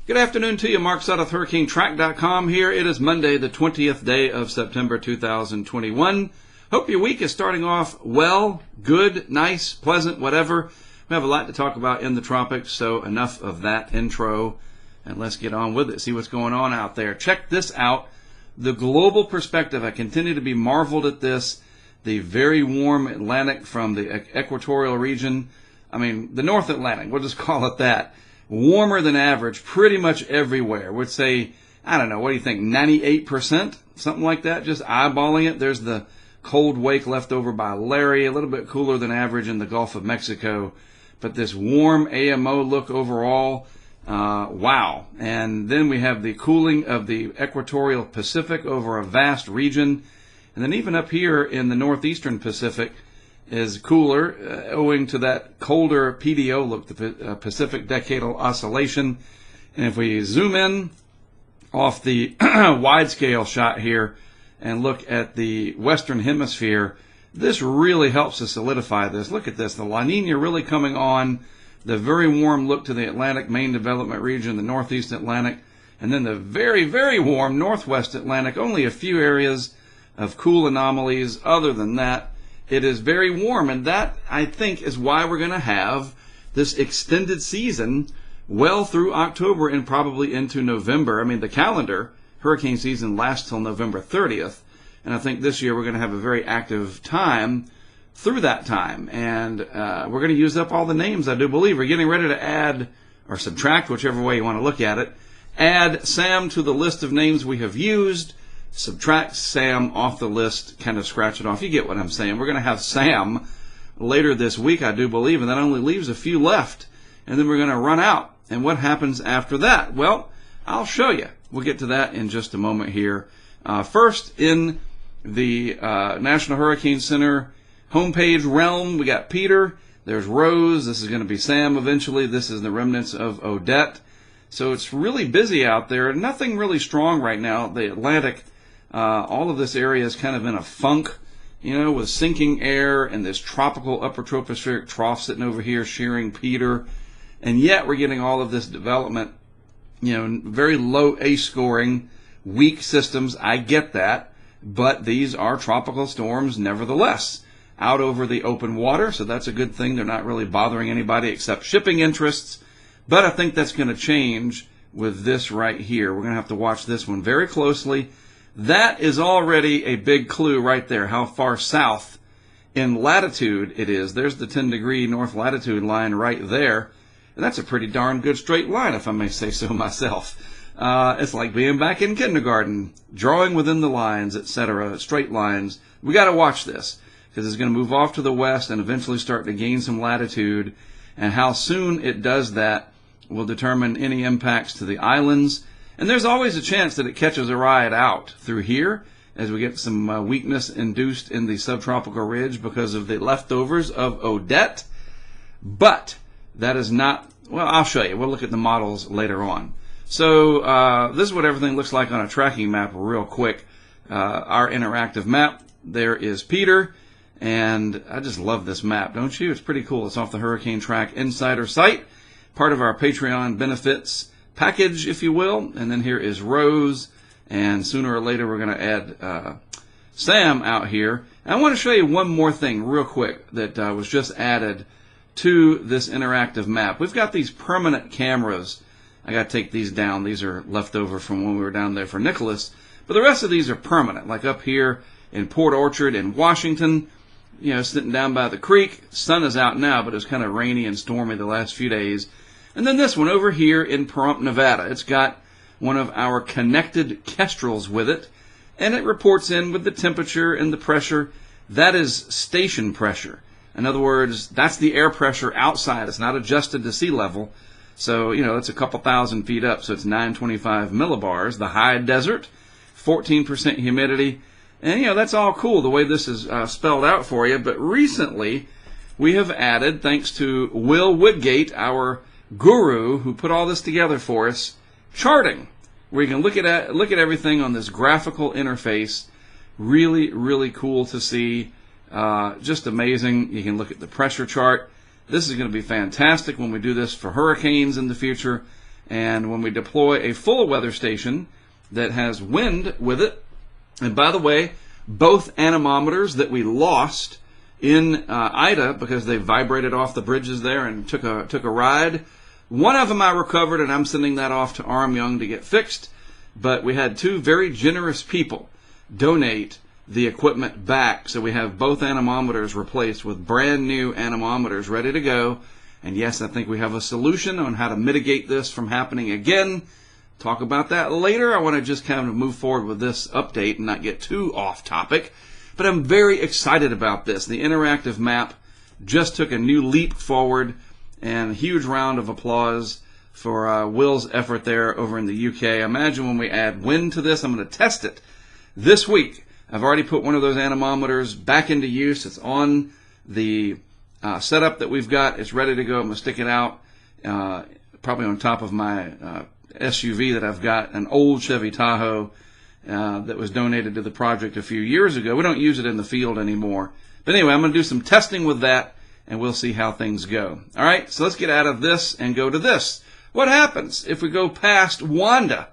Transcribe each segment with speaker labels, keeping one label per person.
Speaker 1: Good afternoon to you. Mark Sudduth, HurricaneTrack.com here. It is Monday, the 20th day of September 2021. Hope your week is starting off well, good, nice, pleasant, whatever. We have a lot to talk about in the tropics, so enough of that intro, and let's get on with it, see what's going on out there. Check this out. The global perspective. I continue to be marveled at this. The very warm Atlantic from the equatorial region. The North Atlantic, we'll just call it that. Warmer than average pretty much everywhere. Would say, I don't know, what do you think, 98%? Something like that, just eyeballing it. There's the cold wake left over by Larry, a little bit cooler than average in the Gulf of Mexico. But this warm AMO look overall, wow. And then we have the cooling of the equatorial Pacific over a vast region. And then even up here in the northeastern Pacific, is cooler, owing to that colder PDO look, the Pacific Decadal Oscillation. And if we zoom in off the wide scale shot here and look at the Western Hemisphere, this really helps to solidify this. Look at this, the La Nina really coming on, the very warm look to the Atlantic main development region, the Northeast Atlantic, and then the very, very warm Northwest Atlantic, only a few areas of cool anomalies. Other than that, it is very warm, and that, I think, is why we're going to have this extended season well through October and probably into November. The calendar, hurricane season, lasts till November 30th, and I think this year we're going to have a very active time through that time, and we're going to use up all the names, I do believe. We're getting ready to add, or subtract, whichever way you want to look at it, add Sam to the list of names we have used, subtract Sam off the list, kind of scratch it off. You get what I'm saying. We're going to have Sam later this week, I do believe, and that only leaves a few left. And then we're going to run out. And what happens after that? Well, I'll show you. We'll get to that in just a moment here. First, in the National Hurricane Center homepage realm, we got Peter. There's Rose. This is going to be Sam eventually. This is the remnants of Odette. So it's really busy out there. Nothing really strong right now. The Atlantic, all of this area is kind of in a funk, with sinking air and this tropical upper tropospheric trough sitting over here shearing Peter. And yet we're getting all of this development, very low A scoring, weak systems. I get that. But these are tropical storms nevertheless, out over the open water. So that's a good thing. They're not really bothering anybody except shipping interests. But I think that's going to change with this right here. We're going to have to watch this one very closely. That is already a big clue right there, how far south in latitude it is. There's the 10-degree north latitude line right there. And that's a pretty darn good straight line, if I may say so myself. It's like being back in kindergarten, drawing within the lines, etc., straight lines. We got to watch this, because it's going to move off to the west and eventually start to gain some latitude. And how soon it does that will determine any impacts to the islands. And there's always a chance that it catches a ride out through here as we get some weakness induced in the subtropical ridge because of the leftovers of Odette. But that is not, well, I'll show you. We'll look at the models later on. So this is what everything looks like on a tracking map real quick. Our interactive map. There is Peter. And I just love this map, don't you? It's pretty cool. It's off the HurricaneTrack Insider site. Part of our Patreon benefits package, if you will. And then here is Rose. And sooner or later, we're going to add Sam out here. And I want to show you one more thing real quick that was just added to this interactive map. We've got these permanent cameras. I got to take these down. These are left over from when we were down there for Nicholas. But the rest of these are permanent, like up here in Port Orchard in Washington. Sitting down by the creek. Sun is out now, but it was kind of rainy and stormy the last few days. And then this one over here in Pahrump, Nevada. It's got one of our connected kestrels with it, and it reports in with the temperature and the pressure. That is station pressure. In other words, that's the air pressure outside. It's not adjusted to sea level. So, it's a couple thousand feet up, so it's 925 millibars. The high desert, 14% humidity. And, that's all cool, the way this is spelled out for you. But recently, we have added, thanks to Will Woodgate, our guru who put all this together for us, charting, where you can look at everything on this graphical interface. Really, really cool to see. Just amazing. You can look at the pressure chart. This is going to be fantastic when we do this for hurricanes in the future. And when we deploy a full weather station that has wind with it, and by the way, both anemometers that we lost in Ida because they vibrated off the bridges there and took a ride, one of them I recovered, and I'm sending that off to Armyung to get fixed. But we had two very generous people donate the equipment back, so we have both anemometers replaced with brand new anemometers ready to go. And yes, I think we have a solution on how to mitigate this from happening again. Talk about that later. I want to just kind of move forward with this update and not get too off topic. But I'm very excited about this. The interactive map just took a new leap forward, and a huge round of applause for Will's effort there over in the UK. Imagine when we add wind to this. I'm going to test it this week. I've already put one of those anemometers back into use. It's on the setup that we've got. It's ready to go. I'm going to stick it out probably on top of my SUV that I've got, an old Chevy Tahoe that was donated to the project a few years ago. We don't use it in the field anymore. But anyway, I'm going to do some testing with that, and we'll see how things go. All right, so let's get out of this and go to this. What happens if we go past Wanda?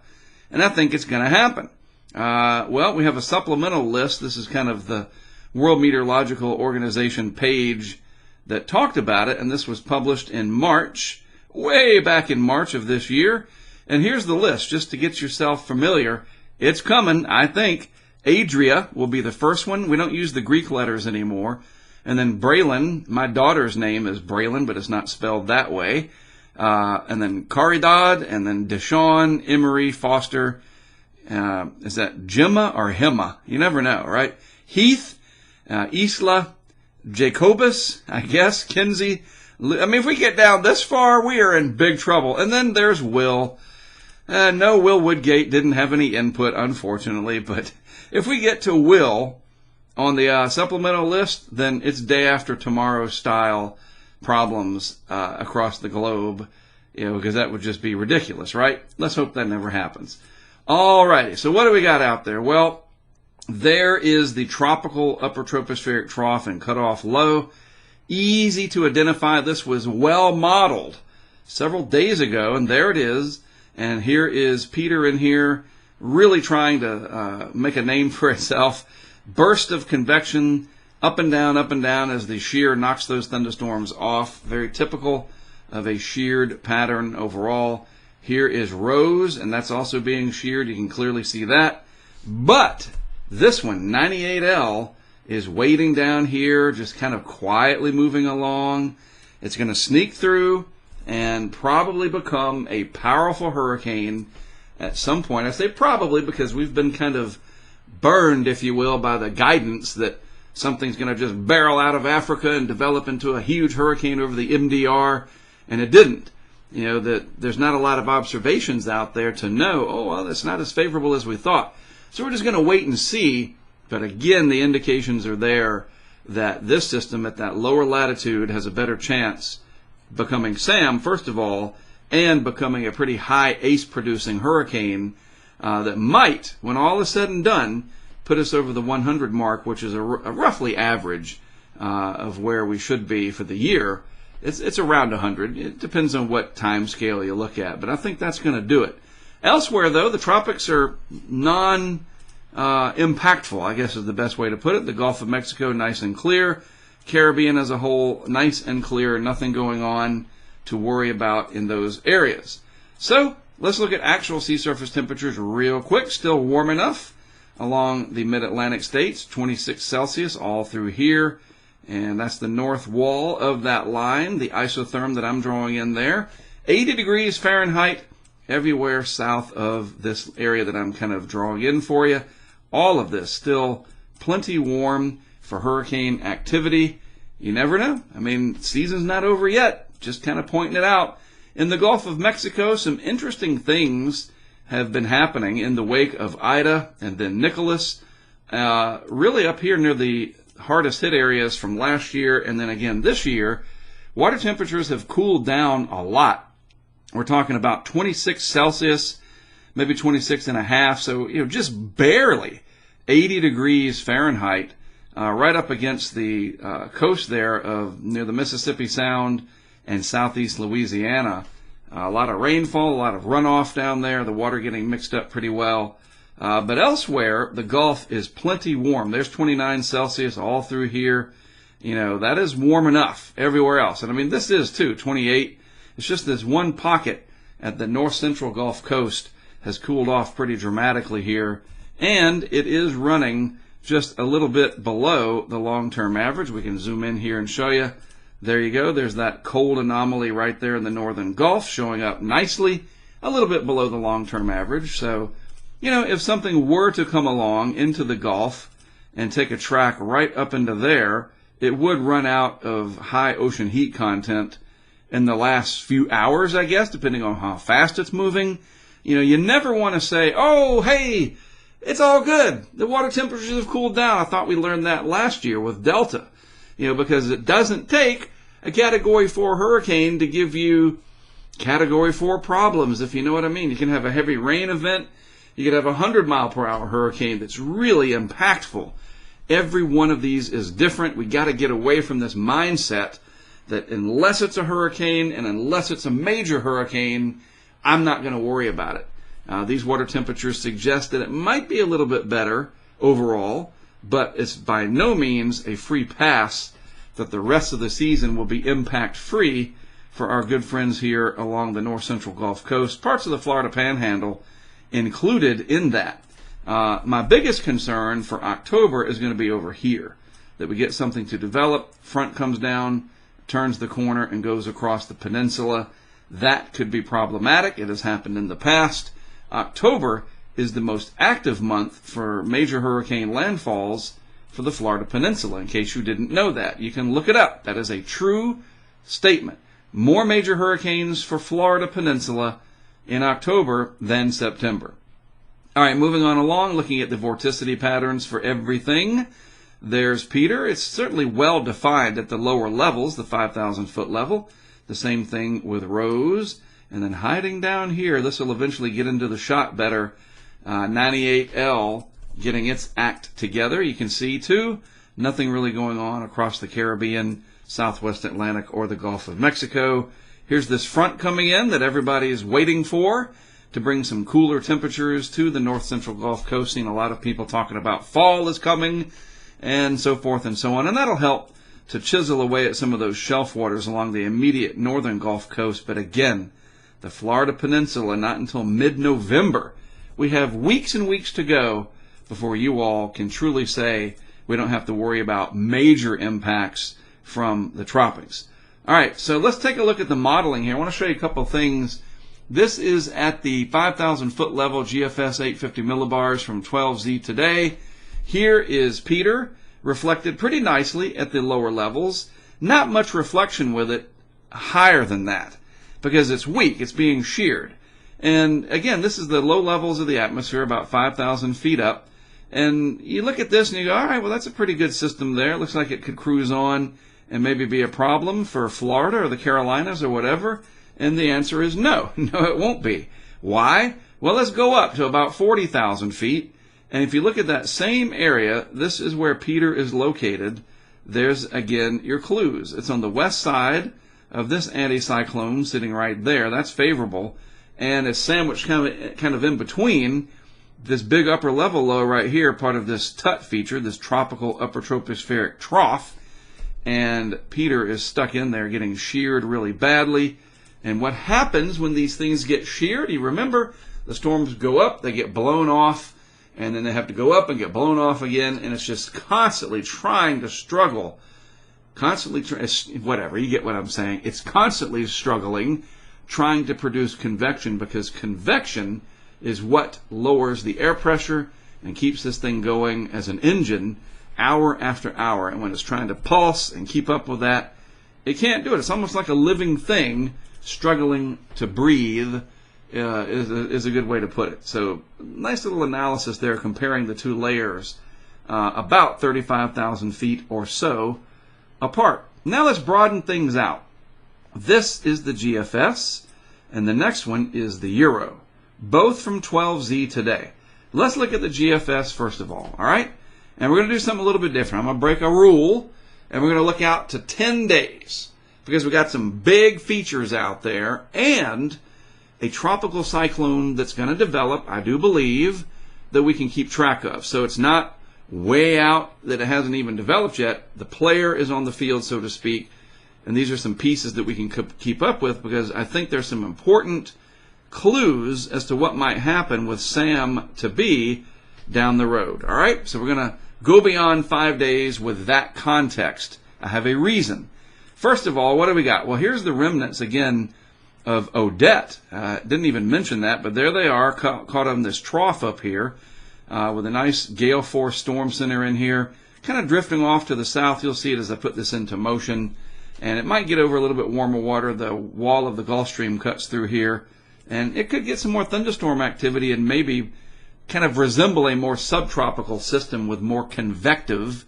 Speaker 1: And I think it's going to happen. Well, we have a supplemental list. This is kind of the World Meteorological Organization page that talked about it, and this was published in March, way back in March of this year. And here's the list, just to get yourself familiar. It's coming, I think. Adria will be the first one. We don't use the Greek letters anymore. And then Braylon, my daughter's name is Braylon, but it's not spelled that way. And then Caridad, and then Deshawn, Emery, Foster. Is that Gemma or Hema? You never know, right? Heath, Isla, Jacobus, I guess, Kinsey. I mean, if we get down this far, we are in big trouble. And then there's Will. No, Will Woodgate didn't have any input, unfortunately. But if we get to Will on the supplemental list, then it's day after tomorrow style problems across the globe, because that would just be ridiculous, right? Let's hope that never happens. All righty, so what do we got out there? Well, there is the tropical upper tropospheric trough and cutoff low. Easy to identify. This was well modeled several days ago, and there it is. And here is Peter in here really trying to make a name for itself. Burst of convection, up and down as the shear knocks those thunderstorms off. Very typical of a sheared pattern overall. Here is Rose, and that's also being sheared. You can clearly see that. But this one, 98L, is waiting down here, just kind of quietly moving along. It's going to sneak through and probably become a powerful hurricane at some point. I say probably because we've been kind of burned, if you will, by the guidance that something's going to just barrel out of Africa and develop into a huge hurricane over the MDR, and it didn't. That there's not a lot of observations out there to know, oh, well, it's not as favorable as we thought. So we're just going to wait and see. But again, the indications are there that this system at that lower latitude has a better chance becoming Sam, first of all, and becoming a pretty high ACE-producing hurricane that might, when all is said and done, put us over the 100 mark, which is a roughly average of where we should be for the year. It's around 100. It depends on what time scale you look at, but I think that's going to do it. Elsewhere, though, the tropics are non-impactful, I guess is the best way to put it. The Gulf of Mexico, nice and clear. Caribbean as a whole, nice and clear. Nothing going on to worry about in those areas. So let's look at actual sea surface temperatures real quick. Still warm enough along the mid-Atlantic states, 26 Celsius all through here. And that's the north wall of that line, the isotherm that I'm drawing in there. 80 degrees Fahrenheit everywhere south of this area that I'm kind of drawing in for you. All of this still plenty warm for hurricane activity. You never know. I mean, season's not over yet. Just kind of pointing it out. In the Gulf of Mexico, some interesting things have been happening in the wake of Ida and then Nicholas. Really up here near the hardest hit areas from last year and then again this year, water temperatures have cooled down a lot. We're talking about 26 Celsius, maybe 26 and a half, so just barely 80 degrees Fahrenheit, right up against the coast there of near the Mississippi Sound and southeast Louisiana. A lot of rainfall, a lot of runoff down there, the water getting mixed up pretty well. But elsewhere, the Gulf is plenty warm. There's 29 Celsius all through here. That is warm enough everywhere else. And I mean, this is too, 28. It's just this one pocket at the north central Gulf Coast has cooled off pretty dramatically here. And it is running just a little bit below the long-term average. We can zoom in here and show you. There you go. There's that cold anomaly right there in the northern Gulf showing up nicely, a little bit below the long-term average. So, if something were to come along into the Gulf and take a track right up into there, it would run out of high ocean heat content in the last few hours, I guess, depending on how fast it's moving. You never want to say, oh, hey, it's all good. The water temperatures have cooled down. I thought we learned that last year with Delta. Because it doesn't take a Category 4 hurricane to give you Category 4 problems, if you know what I mean. You can have a heavy rain event. You could have a 100-mile-per-hour hurricane that's really impactful. Every one of these is different. We got to get away from this mindset that unless it's a hurricane and unless it's a major hurricane, I'm not going to worry about it. These water temperatures suggest that it might be a little bit better overall, but it's by no means a free pass that the rest of the season will be impact-free for our good friends here along the north central Gulf Coast, parts of the Florida Panhandle included in that. My biggest concern for October is going to be over here, that we get something to develop, front comes down, turns the corner, and goes across the peninsula. That could be problematic. It has happened in the past. October is the most active month for major hurricane landfalls for the Florida Peninsula, in case you didn't know that. You can look it up. That is a true statement. More major hurricanes for Florida Peninsula in October than September. All right, moving on along, looking at the vorticity patterns for everything. There's Peter. It's certainly well defined at the lower levels, the 5,000-foot level. The same thing with Rose. And then hiding down here, this will eventually get into the shot better. 98L getting its act together. You can see, too, nothing really going on across the Caribbean, Southwest Atlantic, or the Gulf of Mexico. Here's this front coming in that everybody is waiting for to bring some cooler temperatures to the north central Gulf Coast. Seeing a lot of people talking about fall is coming and so forth and so on. And that'll help to chisel away at some of those shelf waters along the immediate northern Gulf Coast. But again, the Florida Peninsula, not until mid-November. We have weeks and weeks to go before you all can truly say we don't have to worry about major impacts from the tropics. All right, so let's take a look at the modeling here. I want to show you a couple things. This is at the 5,000-foot level, GFS 850 millibars from 12Z today. Here is Peter, reflected pretty nicely at the lower levels. Not much reflection with it higher than that, because it's weak, it's being sheared. And again, this is the low levels of the atmosphere, about 5,000 feet up. And you look at this and you go, all right, well, that's a pretty good system there. It looks like it could cruise on and maybe be a problem for Florida or the Carolinas or whatever. And the answer is no. No, it won't be. Why? Well, let's go up to about 40,000 feet. And if you look at that same area, this is where Peter is located. There's, again, your clues. It's on the west side of this anticyclone sitting right there. That's favorable. And it's sandwiched kind of in between this big upper level low right here, part of this TUT feature, this tropical upper tropospheric trough. And Peter is stuck in there getting sheared really badly. And what happens when these things get sheared? You remember, the storms go up, they get blown off, and then they have to go up and get blown off again, and it's just constantly trying to struggle. Whatever, you get what I'm saying. It's constantly struggling, trying to produce convection, because convection is what lowers the air pressure and keeps this thing going as an engine hour after hour. And when it's trying to pulse and keep up with that, it can't do it. It's almost like a living thing struggling to breathe, is a good way to put it. So nice little analysis there comparing the two layers, about 35,000 feet or so apart. Now let's broaden things out. This is the GFS, and the next one is the Euro, both from 12Z today. Let's look at the GFS first of all right? And we're going to do something a little bit different. I'm going to break a rule, and we're going to look out to 10 days. because we got some big features out there and a tropical cyclone that's going to develop, I do believe, that we can keep track of. So it's not way out that it hasn't even developed yet. The player is on the field, so to speak, and these are some pieces that we can keep up with, because I think there's some important clues as to what might happen with Sam to be down the road. All right, so we're going to go beyond 5 days with that context. I have a reason. First of all, what do we got? Well, here's the remnants again of Odette. Didn't even mention that, but there they are, caught on this trough up here with a nice gale force storm center in here, kind of drifting off to the south. You'll see it as I put this into motion, and it might get over a little bit warmer water. The wall of the Gulf Stream cuts through here, and it could get some more thunderstorm activity and maybe kind of resemble a more subtropical system with more convective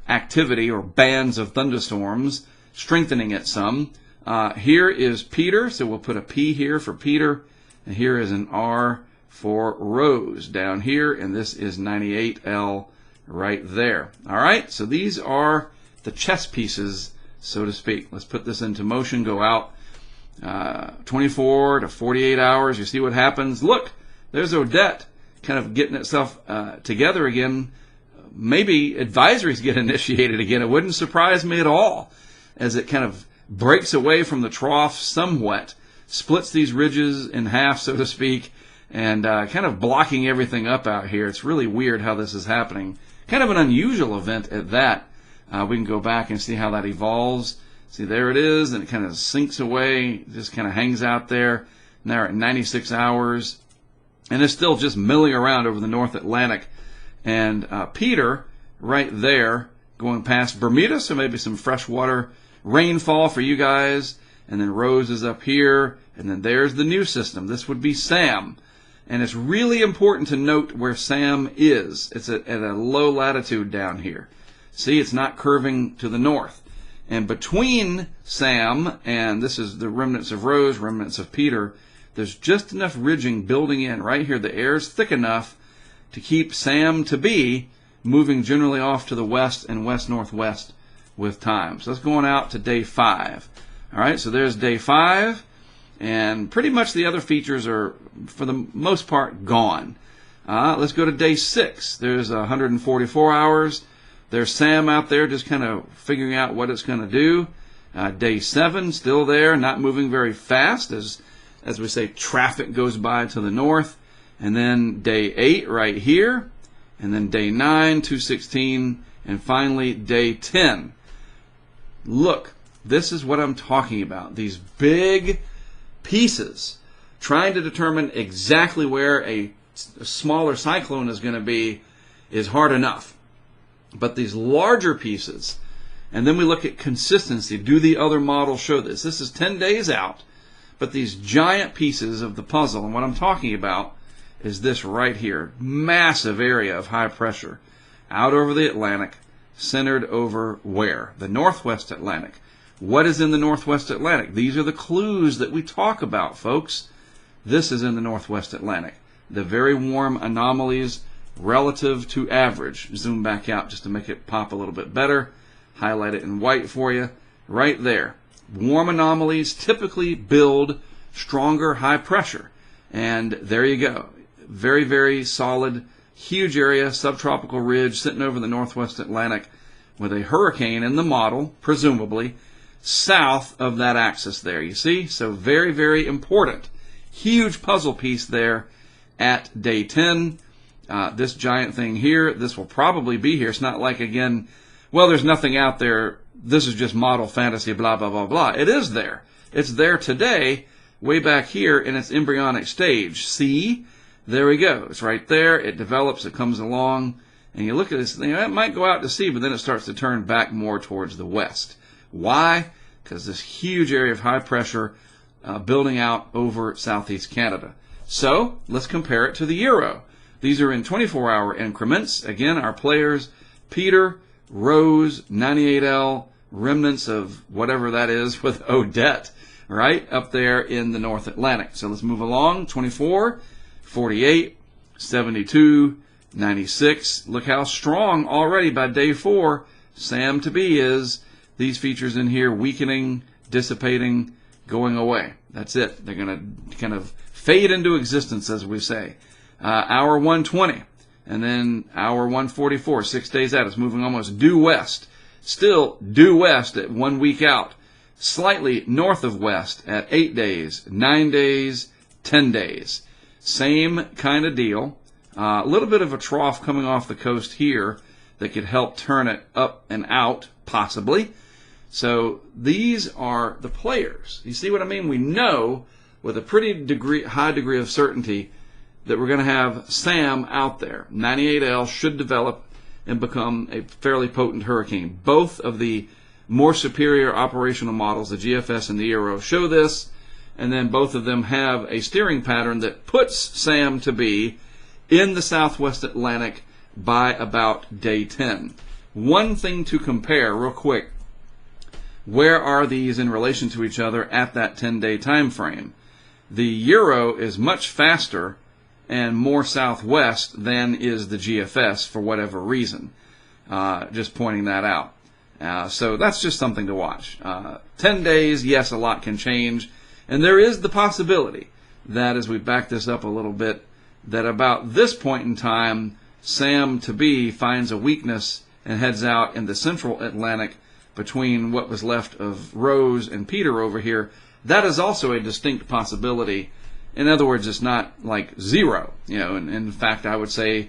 Speaker 1: activity or bands of thunderstorms, strengthening it some. Here is Peter, so we'll put a P here for Peter, and here is an R for Rose down here, and this is 98L right there. All right, so these are the chess pieces, so to speak. Let's put this into motion, go out 24 to 48 hours. You see what happens. Look, there's Odette kind of getting itself together again. Maybe advisories get initiated again. It wouldn't surprise me at all, as it kind of breaks away from the trough somewhat, splits these ridges in half, so to speak, and kind of blocking everything up out here. It's really weird how this is happening. Kind of an unusual event at that. We can go back and see how that evolves. See, there it is, and it kind of sinks away, just kind of hangs out there. Now we're at 96 hours, and it's still just milling around over the North Atlantic. And Peter, right there, going past Bermuda, so maybe some freshwater rainfall for you guys. And then Rose is up here, and then there's the new system. This would be Sam. And it's really important to note where Sam is. It's at a low latitude down here. See, it's not curving to the north. And between Sam and this is the remnants of Rose, remnants of Peter, there's just enough ridging building in right here. The air's thick enough to keep Sam to be moving generally off to the west and west-northwest with time. So that's going out to day 5. All right, so there's day 5, and pretty much the other features are, for the most part, gone. Let's go to day 6. There's 144 hours. There's Sam out there just kind of figuring out what it's going to do. Day 7, still there, not moving very fast as we say, traffic goes by to the north. And then day 8 right here. And then day 9, 216. And finally day 10. Look, this is what I'm talking about. These big pieces trying to determine exactly where a smaller cyclone is going to be is hard enough. But these larger pieces, and then we look at consistency. Do the other models show this? This is 10 days out, but these giant pieces of the puzzle, and what I'm talking about is this right here. Massive area of high pressure out over the Atlantic, centered over where? The Northwest Atlantic. What is in the Northwest Atlantic? These are the clues that we talk about, folks. This is in the Northwest Atlantic. The very warm anomalies relative to average. Zoom back out just to make it pop a little bit better. Highlight it in white for you. Right there. Warm anomalies typically build stronger high pressure. And there you go. Very, very solid, huge area, subtropical ridge sitting over the Northwest Atlantic with a hurricane in the model, presumably, south of that axis there. You see? So very, very important. Huge puzzle piece there at day 10. This giant thing here, this will probably be here. It's not like, again, well, there's nothing out there. This is just model fantasy, blah, blah, blah, blah. It is there. It's there today, way back here in its embryonic stage. See? There we go. It's right there. It develops. It comes along. And you look at this thing. It might go out to sea, but then it starts to turn back more towards the west. Why? Because this huge area of high pressure building out over southeast Canada. So let's compare it to the Euro. These are in 24-hour increments. Again, our players, Peter, Rose, 98L, remnants of whatever that is with Odette, right, up there in the North Atlantic. So let's move along. 24, 48, 72, 96. Look how strong already by day 4 Sam to be is. These features in here weakening dissipating, going away. That's it. They're going to kind of fade into existence, as we say. Hour 120, and then hour 144, 6 days out. It's moving almost due west. Still due west at 1 week out. Slightly north of west at 8 days, 9 days, 10 days. Same kind of deal. A little bit of a trough coming off the coast here that could help turn it up and out, possibly. So these are the players. You see what I mean? We know with a pretty high degree of certainty that we're going to have Sam out there. 98L should develop and become a fairly potent hurricane. Both of the more superior operational models, the GFS and the Eero, show this, and then both of them have a steering pattern that puts Sam to be in the southwest Atlantic by about day 10. One thing to compare real quick, where are these in relation to each other at that 10-day time frame? The Eero is much faster and more southwest than is the GFS for whatever reason. Just pointing that out. So that's just something to watch. 10 days, yes, a lot can change. And there is the possibility that as we back this up a little bit, that about this point in time, Sam to be finds a weakness and heads out in the central Atlantic between what was left of Rose and Peter over here. That is also a distinct possibility. In other words, it's not like zero. And in fact, I would say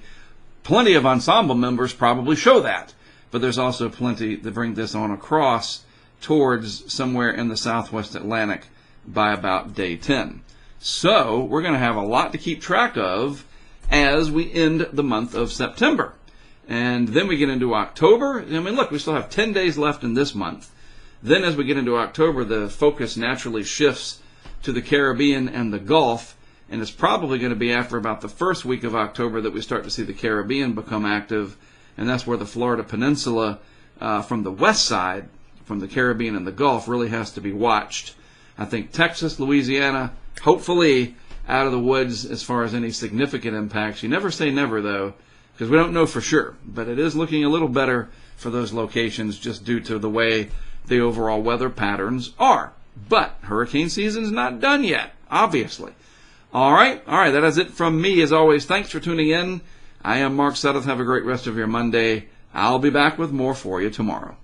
Speaker 1: plenty of ensemble members probably show that. But there's also plenty that bring this on across towards somewhere in the southwest Atlantic by about day 10. So we're going to have a lot to keep track of as we end the month of September. And then we get into October. I mean, look, we still have 10 days left in this month. Then as we get into October, the focus naturally shifts to the Caribbean and the Gulf. And it's probably going to be after about the first week of October that we start to see the Caribbean become active. And that's where the Florida Peninsula from the west side, from the Caribbean and the Gulf, really has to be watched. I think Texas, Louisiana, hopefully out of the woods as far as any significant impacts. You never say never, though, because we don't know for sure. But it is looking a little better for those locations just due to the way the overall weather patterns are. But hurricane season's not done yet, obviously. All right, that is it from me. As always, thanks for tuning in. I am Mark Sudduth. Have a great rest of your Monday. I'll be back with more for you tomorrow.